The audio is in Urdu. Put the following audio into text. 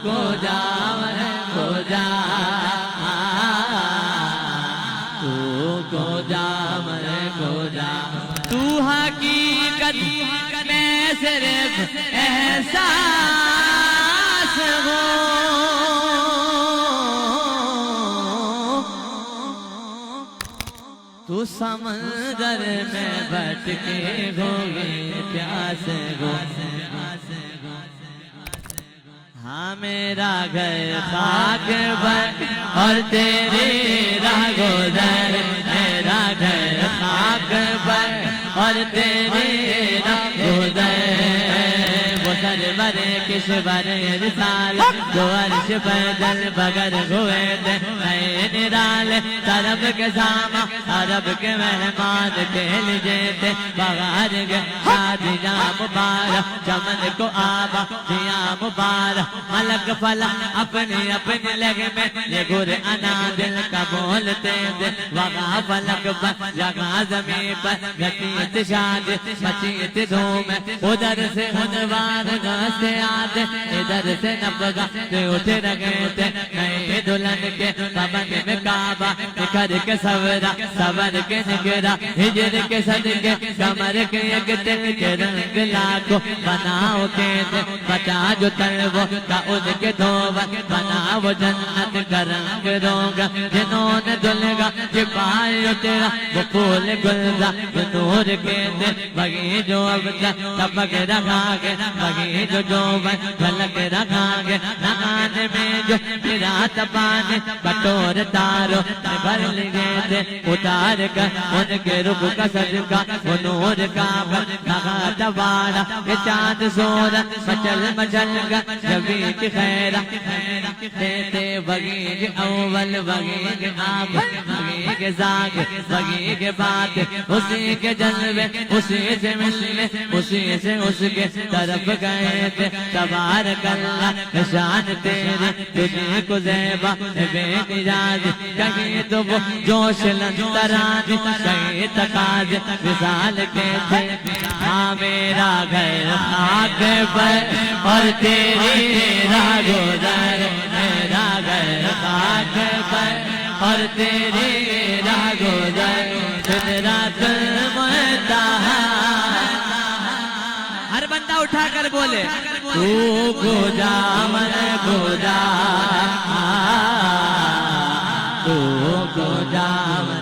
کو جا کو جا تو کو جا کو جا تو حقیقت میں صرف احساس ہو تو سمندر میں بھٹکے ہوئے پیاس ہو ہاں میرا گھر خاک پر اور تیری راہ گزر میرا گھر خاک پر اور تیری راہ گزر وہ سرور کشور رسال جو عرش پر دل بگر ہوئے تھے نئے نرالے طرب کے ساما عرب کے مہمان کے لیجے تھے بغار کے شادیاں مبارک چمن کو آبا دیا مبارک ملک فلا اپنی اپنی لگے میں یہ گر انا دل کا بولتے تھے وغا فلک پر جگہ زمین پر گھٹیت شاد مچیت دھوم ادھر سے ادوار سے آدھے ادھر سے نبگا سے اٹھ رگے تھے نئے دلہن کے پابند میں کعبہ نکھر کے سورا سور کے نگرا ہجر کے صدقے کمر کے ایک دل کے رنگ لاکھو بناؤ کے تھے بچا جو تلو کا ان کے دھوبر بناؤ جنت کا رنگ روگا جنہوں نے دلگا چھپائے تیرا وہ پھول گلزا نور کے تھے بگی جو اب تک تبک رکھا گے بگی جو جھلک رکھا گے نگان میں جو میرا تبانے بٹور تارو بھر لگے تھے اتار کر ان کے رخ کا صدقہ وہ نور کا نگا تبارا یہ چاند سورا مچل مچل کر جبی کی خیرہ دیتے بگی کے اول بگی کے آب بگی کے زاگ بگی کے بات اسی کے جذبے اسی سے ملنے اسی سے اس کے طرف گئے تھے تبارک اللہ شان تیری تجھے کو زیبا بے نجاز کہیں تو وہ جوش لندران کہیں تقاض مثال کے تھے ہاں میرا گھر خاک پر اور تیری راہ گزر میرا گھر خاک پر اور تیری راہ گزر سدرۃ المنتہا ہر بندہ اٹھا کر بولے تو کو جا من کو جا تو کو جا من